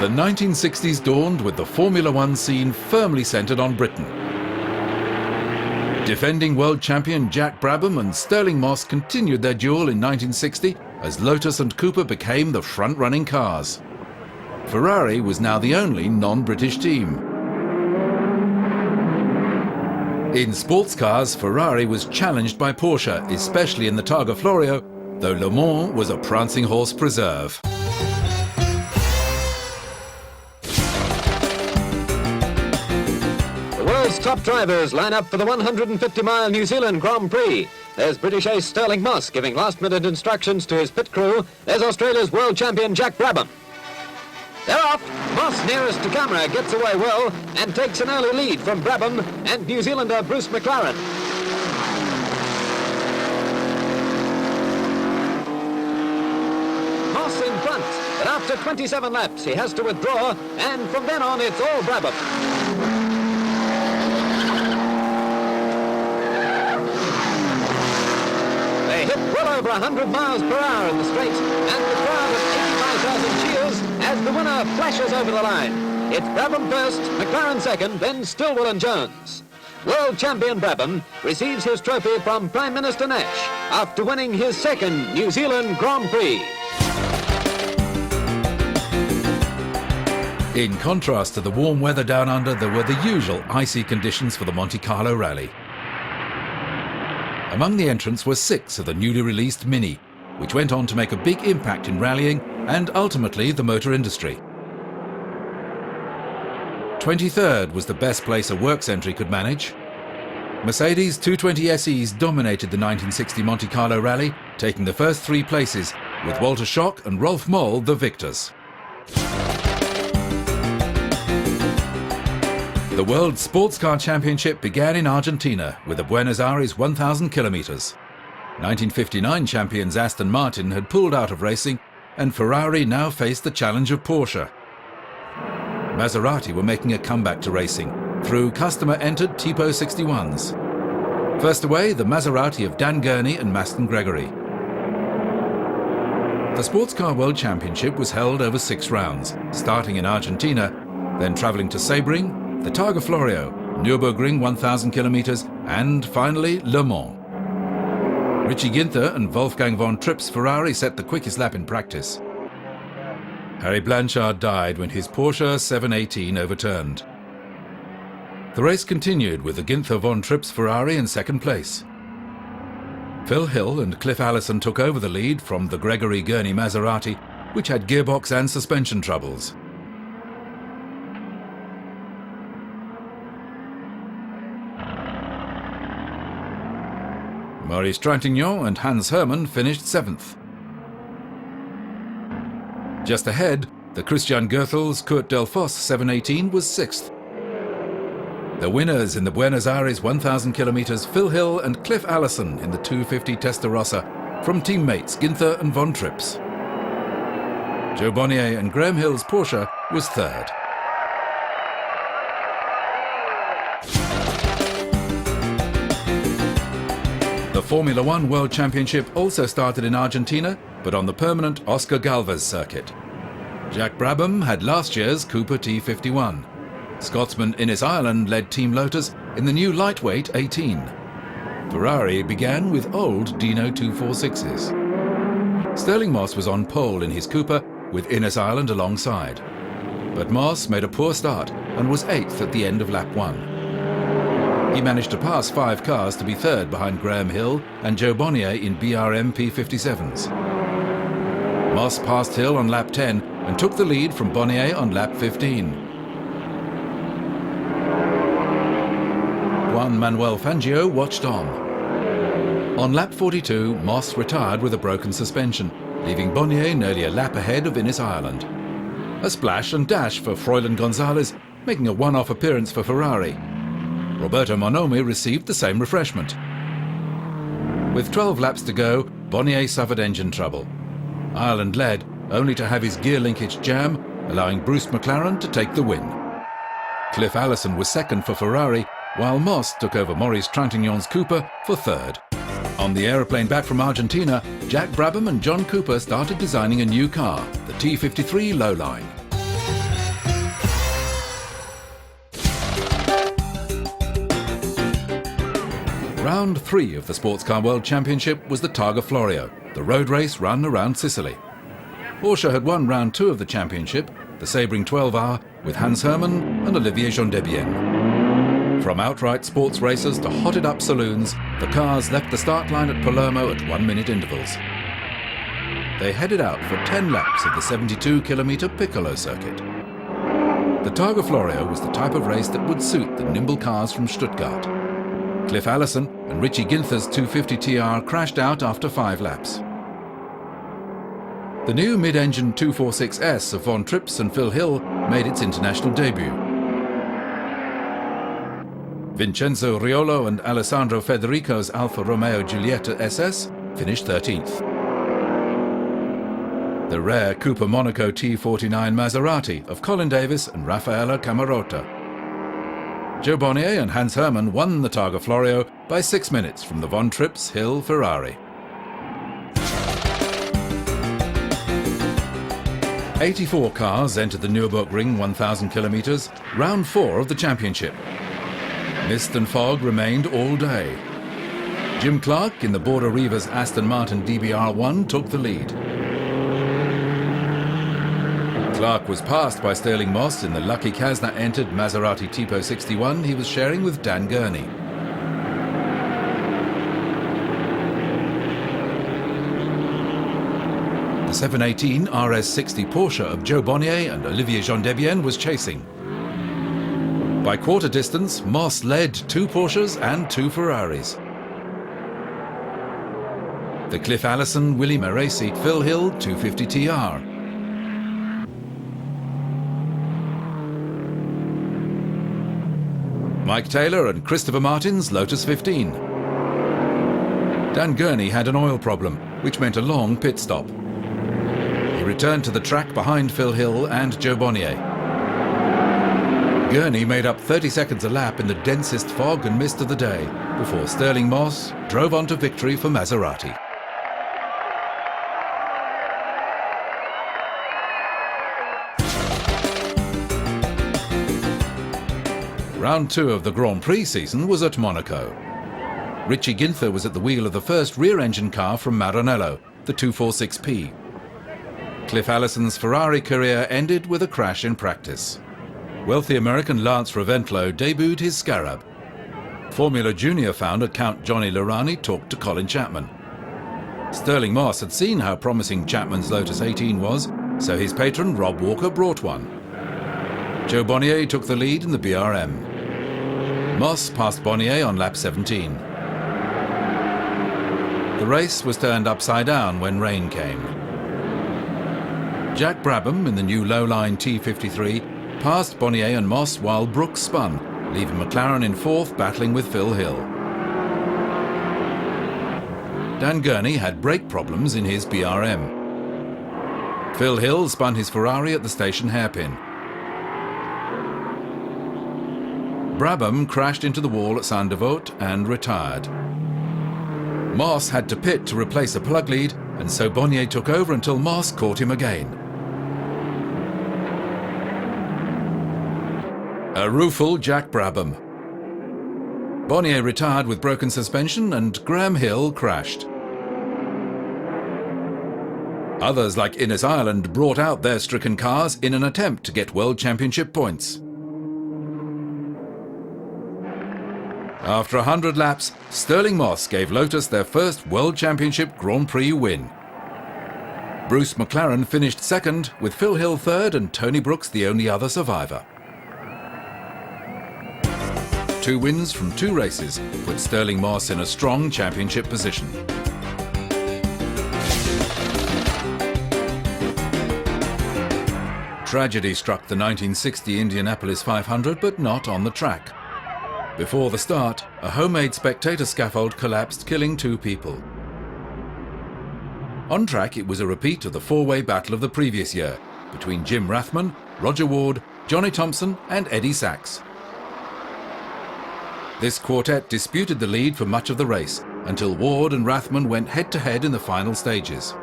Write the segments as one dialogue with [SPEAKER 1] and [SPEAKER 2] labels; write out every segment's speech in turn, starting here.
[SPEAKER 1] The 1960s dawned with the Formula One scene firmly centred on Britain. Defending world champion Jack Brabham and Stirling Moss continued their duel in 1960 as Lotus and Cooper became the front-running cars. Ferrari was now the only non-British team. In sports cars, Ferrari was challenged by Porsche, especially in the Targa Florio, though Le Mans was a prancing horse preserve.
[SPEAKER 2] The world's top drivers line up for the 150-mile New Zealand Grand Prix. There's British ace Stirling Moss giving last-minute instructions to his pit crew. There's Australia's world champion Jack Brabham. They're off. Moss, nearest to camera, gets away well and takes an early lead from Brabham and New Zealander Bruce McLaren. Moss in front, but after 27 laps he has to withdraw, and from then on it's all Brabham. They hit well over 100 miles per hour in the straight, and the crowd of 85,000 cheers as the winner flashes over the line. It's Brabham first, McLaren second, then Stillwell and Jones. World champion Brabham receives his trophy from Prime Minister Nash after winning his second New Zealand Grand Prix.
[SPEAKER 1] In contrast to the warm weather down under, there were the usual icy conditions for the Monte Carlo Rally. Among the entrants were 6 of the newly released Mini, which went on to make a big impact in rallying and ultimately the motor industry. 23rd was the best place a works entry could manage. Mercedes 220 SEs dominated the 1960 Monte Carlo Rally, taking the first 3 places, with Walter Schock and Rolf Moll the victors. The World Sports Car Championship began in Argentina with the Buenos Aires 1,000 kilometers. 1959 champions Aston Martin had pulled out of racing, and Ferrari now faced the challenge of Porsche. Maserati were making a comeback to racing through customer-entered Tipo 61s. First away, the Maserati of Dan Gurney and Maston Gregory. The Sports Car World Championship was held over 6 rounds, starting in Argentina, then travelling to Sebring, the Targa Florio, Nürburgring 1,000 kilometers, and finally Le Mans. Richie Ginther and Wolfgang von Tripp's Ferrari set the quickest lap in practice. Harry Blanchard died when his Porsche 718 overturned. The race continued with the Ginther von Tripp's Ferrari in second place. Phil Hill and Cliff Allison took over the lead from the Gregory Gurney Maserati, which had gearbox and suspension troubles. Maurice Trintignant and Hans Hermann finished 7th. Just ahead, the Christian Goethals Kurt Delfosse 718 was 6th. The winners in the Buenos Aires 1,000 kilometers, Phil Hill and Cliff Allison in the 250 Testarossa from teammates Ginther and von Trips. Joe Bonnier and Graham Hill's Porsche was 3rd. The Formula One World Championship also started in Argentina, but on the permanent Oscar Galvez circuit. Jack Brabham had last year's Cooper T51. Scotsman Innes Ireland led Team Lotus in the new lightweight 18. Ferrari began with old Dino 246s. Stirling Moss was on pole in his Cooper with Innes Ireland alongside. But Moss made a poor start and was 8th at the end of lap 1. He managed to pass 5 cars to be 3rd behind Graham Hill and Joe Bonnier in BRM P57s. Moss passed Hill on lap 10 and took the lead from Bonnier on lap 15. Juan Manuel Fangio watched on. On lap 42, Moss retired with a broken suspension, leaving Bonnier nearly a lap ahead of Innes Ireland. A splash and dash for Froilan Gonzalez, making a one-off appearance for Ferrari. Roberto Monomi received the same refreshment. With 12 laps to go, Bonnier suffered engine trouble. Ireland led, only to have his gear linkage jam, allowing Bruce McLaren to take the win. Cliff Allison was 2nd for Ferrari, while Moss took over Maurice Trintignant's Cooper for 3rd. On the aeroplane back from Argentina, Jack Brabham and John Cooper started designing a new car, the T53 Lowline. Round 3 of the Sports Car World Championship was the Targa Florio, the road race run around Sicily. Porsche had won round 2 of the championship, the Sebring 12-hour, with Hans Hermann and Olivier Gendebien. From outright sports races to hotted-up saloons, the cars left the start line at Palermo at 1-minute intervals. They headed out for 10 laps of the 72-kilometre Piccolo circuit. The Targa Florio was the type of race that would suit the nimble cars from Stuttgart. Cliff Allison and Richie Ginther's 250 TR crashed out after 5 laps. The new mid-engine 246S of Von Trips and Phil Hill made its international debut. Vincenzo Riolo and Alessandro Federico's Alfa Romeo Giulietta SS finished 13th. The rare Cooper Monaco T49 Maserati of Colin Davis and Raffaella Camarota. Joe Bonnier and Hans Hermann won the Targa Florio by 6 minutes from the Von Trips Hill Ferrari. 84 cars entered the Nürburgring 1,000 kilometres, round 4 of the championship. Mist and fog remained all day. Jim Clark in the Border Reivers Aston Martin DBR1 took the lead. Clark was passed by Stirling Moss in the Lucky Kazna-entered Maserati Tipo 61 he was sharing with Dan Gurney. The 718 RS60 Porsche of Joe Bonnier and Olivier Gendebien was chasing. By quarter distance, Moss led 2 Porsches and 2 Ferraris. The Cliff Allison, Willie Maresi, Phil Hill 250 TR. Mike Taylor and Christopher Martin's Lotus 15. Dan Gurney had an oil problem, which meant a long pit stop. He returned to the track behind Phil Hill and Joe Bonnier. Gurney made up 30 seconds a lap in the densest fog and mist of the day before Stirling Moss drove on to victory for Maserati. Round 2 of the Grand Prix season was at Monaco. Richie Ginther was at the wheel of the first rear-engine car from Maranello, the 246P. Cliff Allison's Ferrari career ended with a crash in practice. Wealthy American Lance Raventlow debuted his Scarab. Formula Junior founder Count Johnny Laurani talked to Colin Chapman. Stirling Moss had seen how promising Chapman's Lotus 18 was, so his patron Rob Walker brought one. Joe Bonnier took the lead in the BRM. Moss passed Bonnier on lap 17. The race was turned upside down when rain came. Jack Brabham in the new low-line T53 passed Bonnier and Moss while Brooks spun, leaving McLaren in 4th battling with Phil Hill. Dan Gurney had brake problems in his BRM. Phil Hill spun his Ferrari at the station hairpin. Brabham crashed into the wall at Saint-Devote and retired. Moss had to pit to replace a plug lead, and so Bonnier took over until Moss caught him again. A rueful Jack Brabham. Bonnier retired with broken suspension and Graham Hill crashed. Others like Innes Ireland brought out their stricken cars in an attempt to get World Championship points. After 100 laps, Stirling Moss gave Lotus their first World Championship Grand Prix win. Bruce McLaren finished 2nd, with Phil Hill 3rd and Tony Brooks the only other survivor. 2 wins from 2 races put Stirling Moss in a strong championship position. Tragedy struck the 1960 Indianapolis 500, but not on the track. Before the start, a homemade spectator scaffold collapsed, killing 2 people. On track, it was a repeat of the 4-way battle of the previous year between Jim Rathman, Roger Ward, Johnny Thompson and Eddie Sachs. This quartet disputed the lead for much of the race until Ward and Rathman went head-to-head in the final stages.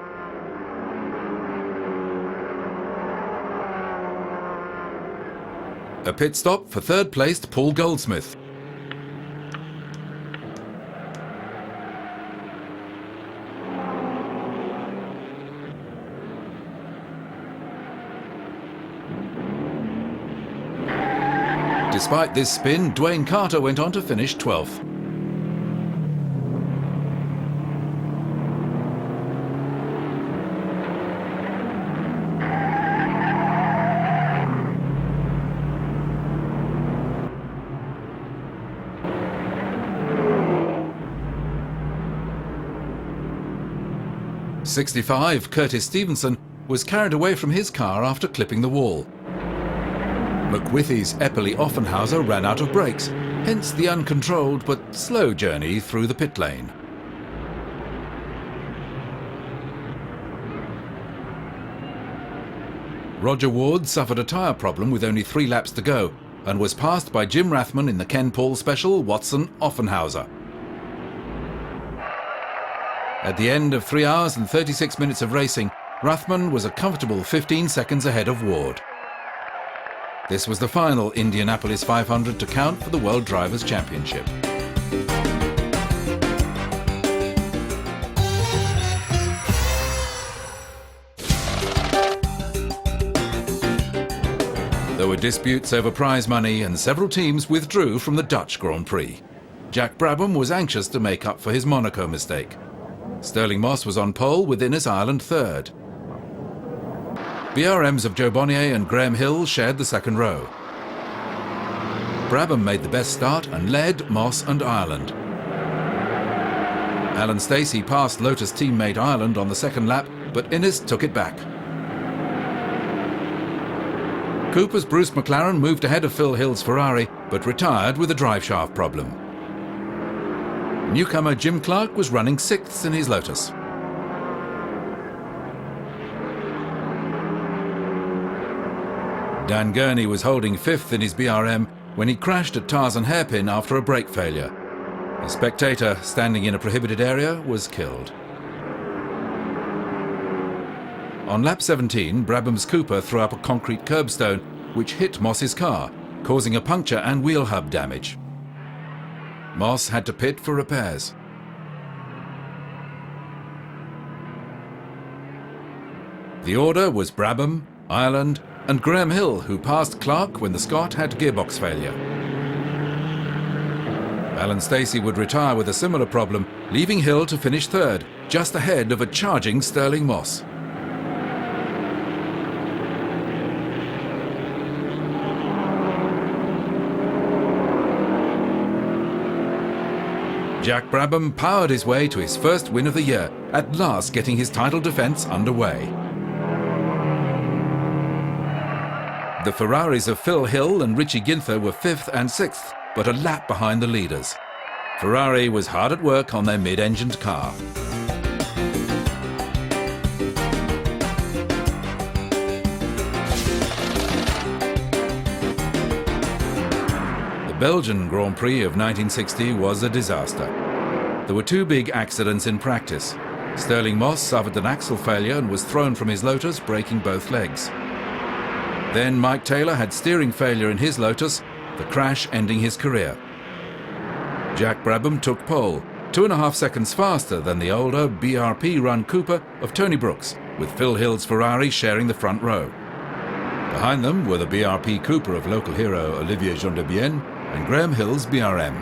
[SPEAKER 1] A pit stop for 3rd-placed Paul Goldsmith. Despite this spin, Dwayne Carter went on to finish 12th. '65 Curtis Stevenson was carried away from his car after clipping the wall. McWithy's Eppley Offenhauser ran out of brakes, hence the uncontrolled but slow journey through the pit lane. Roger Ward suffered a tyre problem with only 3 laps to go and was passed by Jim Rathman in the Ken Paul Special Watson Offenhauser. At the end of 3 hours and 36 minutes of racing, Rathman was a comfortable 15 seconds ahead of Ward. This was the final Indianapolis 500 to count for the World Drivers' Championship. There were disputes over prize money and several teams withdrew from the Dutch Grand Prix. Jack Brabham was anxious to make up for his Monaco mistake. Sterling Moss was on pole with Innes Ireland third. BRMs of Joe Bonnier and Graham Hill shared the second row. Brabham made the best start and led Moss and Ireland. Alan Stacey passed Lotus teammate Ireland on the second lap, but Innes took it back. Cooper's Bruce McLaren moved ahead of Phil Hill's Ferrari, but retired with a driveshaft problem. Newcomer Jim Clark was running 6th in his Lotus. Dan Gurney was holding 5th in his BRM when he crashed at Tarzan Hairpin after a brake failure. A spectator standing in a prohibited area was killed. On lap 17, Brabham's Cooper threw up a concrete curbstone which hit Moss's car, causing a puncture and wheel hub damage. Moss had to pit for repairs. The order was Brabham, Ireland and Graham Hill, who passed Clark when the Scot had gearbox failure. Alan Stacey would retire with a similar problem, leaving Hill to finish third, just ahead of a charging Sterling Moss. Jack Brabham powered his way to his first win of the year, at last getting his title defence underway. The Ferraris of Phil Hill and Richie Ginther were 5th and 6th, but a lap behind the leaders. Ferrari was hard at work on their mid-engined car. The Belgian Grand Prix of 1960 was a disaster. There were 2 big accidents in practice. Sterling Moss suffered an axle failure and was thrown from his Lotus, breaking both legs. Then Mike Taylor had steering failure in his Lotus, the crash ending his career. Jack Brabham took pole, 2.5 seconds faster than the older BRP-run Cooper of Tony Brooks, with Phil Hill's Ferrari sharing the front row. Behind them were the BRP Cooper of local hero Olivier Gendebien and Graham Hill's BRM.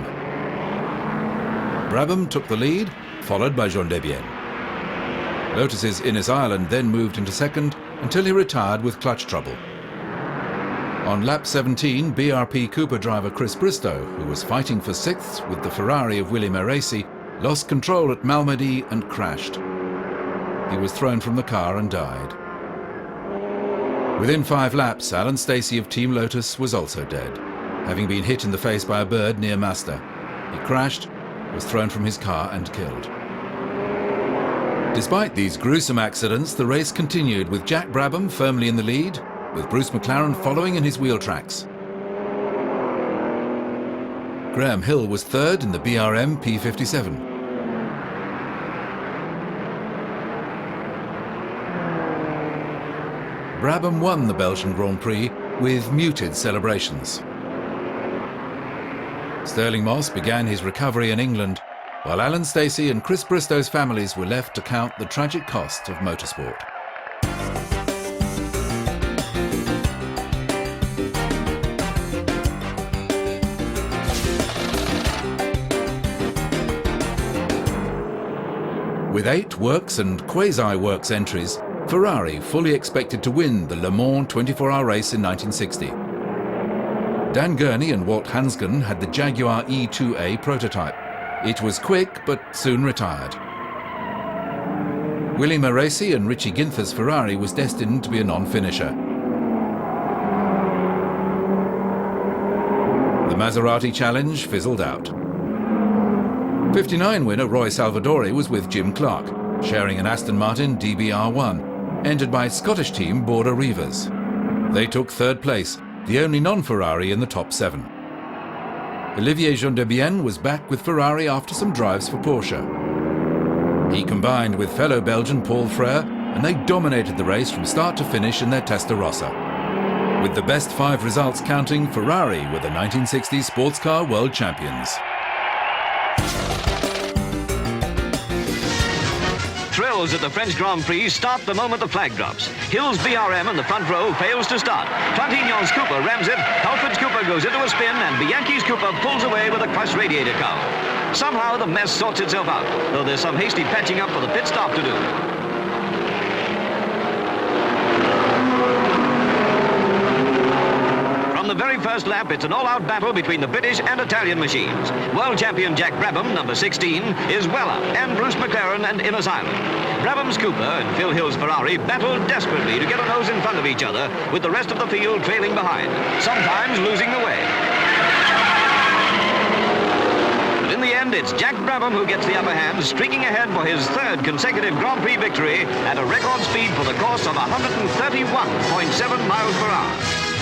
[SPEAKER 1] Brabham took the lead, followed by Gendebien. Lotus's Innes Ireland then moved into second until he retired with clutch trouble. On lap 17, BRP Cooper driver Chris Bristow, who was fighting for 6th with the Ferrari of Willie Mairesi, lost control at Malmedy and crashed. He was thrown from the car and died. Within 5 laps, Alan Stacey of Team Lotus was also dead, having been hit in the face by a bird near Master. He crashed, was thrown from his car and killed. Despite these gruesome accidents, the race continued with Jack Brabham firmly in the lead, with Bruce McLaren following in his wheel tracks. Graham Hill was third in the BRM P57. Brabham won the Belgian Grand Prix with muted celebrations. Sterling Moss began his recovery in England, while Alan Stacey and Chris Bristow's families were left to count the tragic cost of motorsport. With 8 works and quasi-works entries, Ferrari fully expected to win the Le Mans 24-hour race in 1960. Dan Gurney and Walt Hansgen had the Jaguar E2A prototype. It was quick, but soon retired. Willie Maresi and Richie Ginther's Ferrari was destined to be a non-finisher. The Maserati challenge fizzled out. 59 winner Roy Salvadori was with Jim Clark, sharing an Aston Martin DBR1, entered by Scottish team Border Reivers. They took 3rd place, the only non-Ferrari in the top 7. Olivier Gendebien was back with Ferrari after some drives for Porsche. He combined with fellow Belgian Paul Frère, and they dominated the race from start to finish in their Testarossa. With the best 5 results counting, Ferrari were the 1960 sports car world champions.
[SPEAKER 2] Thrills at the French Grand Prix start the moment the flag drops. Hill's BRM in the front row fails to start. Trintignant's Cooper rams it, Halford's Cooper goes into a spin, and Bianchi's Cooper pulls away with a crushed radiator cowl. Somehow the mess sorts itself out, though there's some hasty patching up for the pit stop to do. From the very first lap, it's an all-out battle between the British and Italian machines. World champion Jack Brabham, number 16, is well up, and Bruce McLaren and Innes Island. Brabham's Cooper and Phil Hill's Ferrari battle desperately to get a nose in front of each other, with the rest of the field trailing behind, sometimes losing the way. But in the end, it's Jack Brabham who gets the upper hand, streaking ahead for his 3rd consecutive Grand Prix victory at a record speed for the course of 131.7 miles per hour.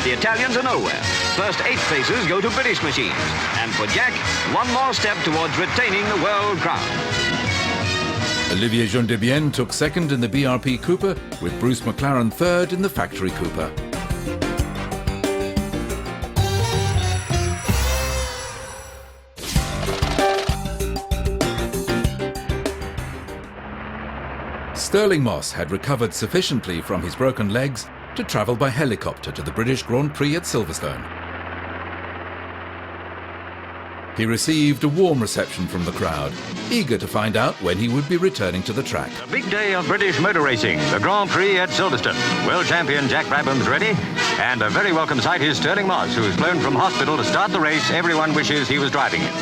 [SPEAKER 2] The Italians are nowhere. First 8 places go to British machines. And for Jack, one more step towards retaining the world crown.
[SPEAKER 1] Olivier Gendebien took 2nd in the BRP Cooper, with Bruce McLaren 3rd in the factory Cooper. Stirling Moss had recovered sufficiently from his broken legs to travel by helicopter to the British Grand Prix at Silverstone. He received a warm reception from the crowd, eager to find out when he would be returning to the track.
[SPEAKER 3] A big day of British motor racing, the Grand Prix at Silverstone. World champion Jack Brabham's ready, and a very welcome sight is Stirling Moss, who's flown from hospital to start the race everyone wishes he was driving it.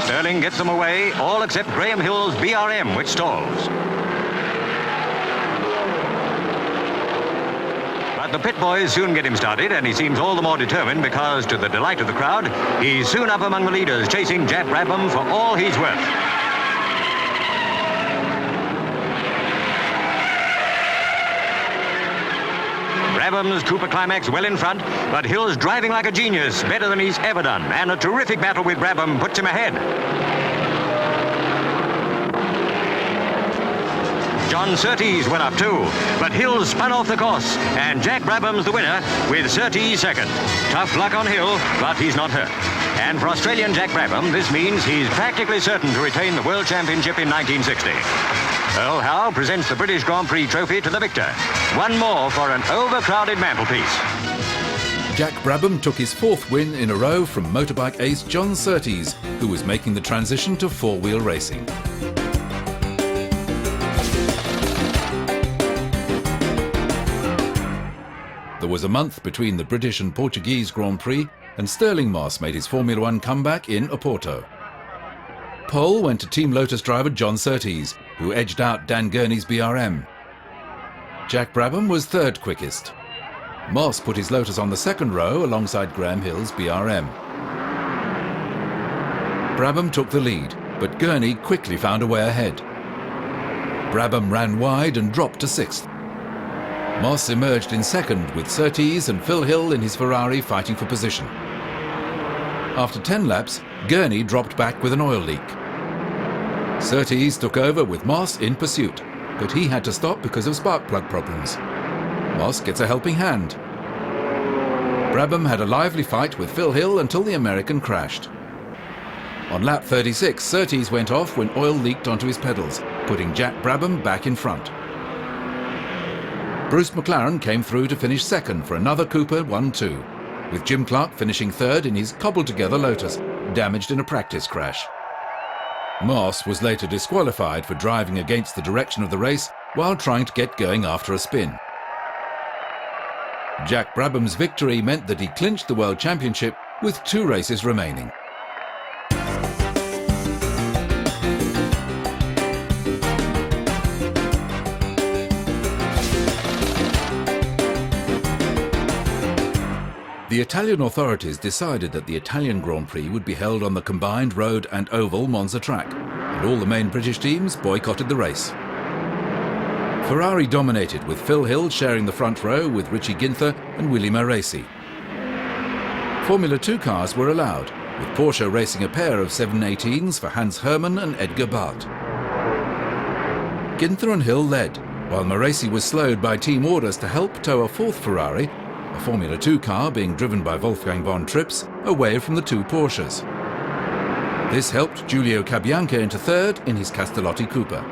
[SPEAKER 3] Stirling gets them away, all except Graham Hill's BRM, which stalls. But the pit boys soon get him started, and he seems all the more determined because, to the delight of the crowd, he's soon up among the leaders, chasing Jack Brabham for all he's worth. Brabham's Cooper Climax well in front, but Hill's driving like a genius, better than he's ever done, and a terrific battle with Brabham puts him ahead. John Surtees went up too, but Hill spun off the course, and Jack Brabham's the winner, with Surtees 2nd. Tough luck on Hill, but he's not hurt. And for Australian Jack Brabham, this means he's practically certain to retain the World Championship in 1960. Earl Howe presents the British Grand Prix trophy to the victor. One more for an overcrowded mantelpiece.
[SPEAKER 1] Jack Brabham took his 4th win in a row from motorbike ace John Surtees, who was making the transition to 4-wheel racing. There was a month between the British and Portuguese Grand Prix, and Stirling Moss made his Formula One comeback in Oporto. Pole went to Team Lotus driver John Surtees, who edged out Dan Gurney's BRM. Jack Brabham was 3rd quickest. Moss put his Lotus on the 2nd row alongside Graham Hill's BRM. Brabham took the lead, but Gurney quickly found a way ahead. Brabham ran wide and dropped to 6th. Moss emerged in 2nd, with Surtees and Phil Hill in his Ferrari fighting for position. After 10 laps, Gurney dropped back with an oil leak. Surtees took over with Moss in pursuit, but he had to stop because of spark plug problems. Moss gets a helping hand. Brabham had a lively fight with Phil Hill until the American crashed. On lap 36, Surtees went off when oil leaked onto his pedals, putting Jack Brabham back in front. Bruce McLaren came through to finish 2nd for another Cooper 1-2, with Jim Clark finishing 3rd in his cobbled-together Lotus, damaged in a practice crash. Moss was later disqualified for driving against the direction of the race while trying to get going after a spin. Jack Brabham's victory meant that he clinched the World Championship with 2 races remaining. The Italian authorities decided that the Italian Grand Prix would be held on the combined road and oval Monza track, and all the main British teams boycotted the race. Ferrari dominated, with Phil Hill sharing the front row with Richie Ginther and Willie Maresi. Formula 2 cars were allowed, with Porsche racing a pair of 718s for Hans Hermann and Edgar Barth. Ginther and Hill led, while Maresi was slowed by team orders to help tow a 4th Ferrari, a Formula 2 car being driven by Wolfgang von Trips, away from the 2 Porsches. This helped Giulio Cabianca into 3rd in his Castellotti Cooper.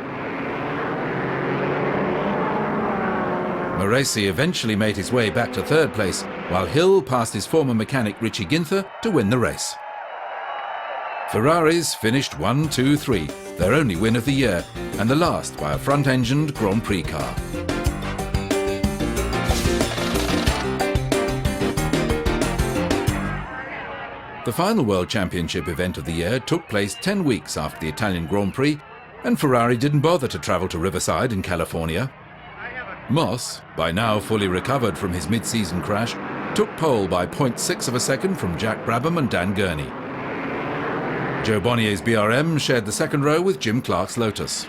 [SPEAKER 1] Maresi eventually made his way back to 3rd place, while Hill passed his former mechanic Richie Ginther to win the race. Ferraris finished 1, 2, 3, their only win of the year, and the last by a front-engined Grand Prix car. The final World Championship event of the year took place 10 weeks after the Italian Grand Prix, and Ferrari didn't bother to travel to Riverside in California. Moss, by now fully recovered from his mid-season crash, took pole by 0.6 of a second from Jack Brabham and Dan Gurney. Joe Bonnier's BRM shared the second row with Jim Clark's Lotus.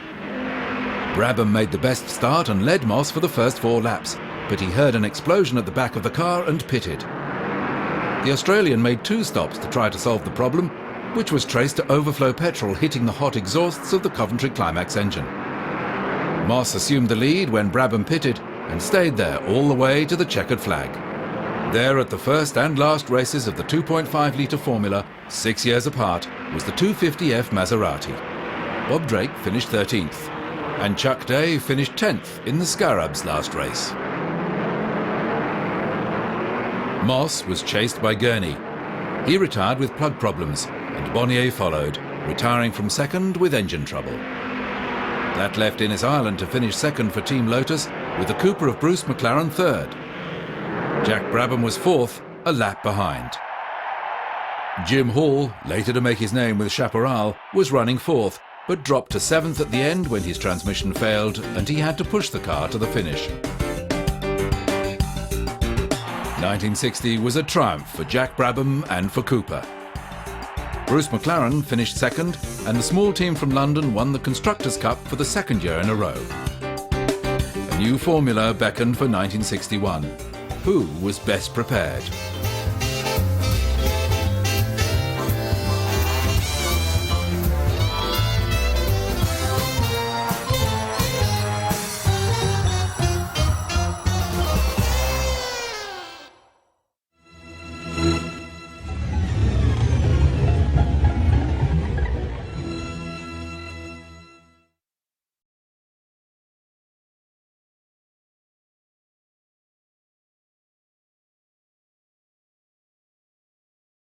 [SPEAKER 1] Brabham made the best start and led Moss for the first 4 laps, but he heard an explosion at the back of the car and pitted. The Australian made 2 stops to try to solve the problem, which was traced to overflow petrol hitting the hot exhausts of the Coventry Climax engine. Moss assumed the lead when Brabham pitted and stayed there all the way to the checkered flag. There at the first and last races of the 2.5-litre formula, 6 years apart, was the 250F Maserati. Bob Drake finished 13th, and Chuck Day finished 10th in the Scarabs' last race. Moss was chased by Gurney. He retired with plug problems, and Bonnier followed, retiring from 2nd with engine trouble. That left Innes Ireland to finish 2nd for Team Lotus, with the Cooper of Bruce McLaren 3rd. Jack Brabham was 4th, a lap behind. Jim Hall, later to make his name with Chaparral, was running 4th, but dropped to 7th at the end when his transmission failed and he had to push the car to the finish. 1960 was a triumph for Jack Brabham and for Cooper. Bruce McLaren finished 2nd, and the small team from London won the Constructors' Cup for the 2nd year in a row. A new formula beckoned for 1961. Who was best prepared?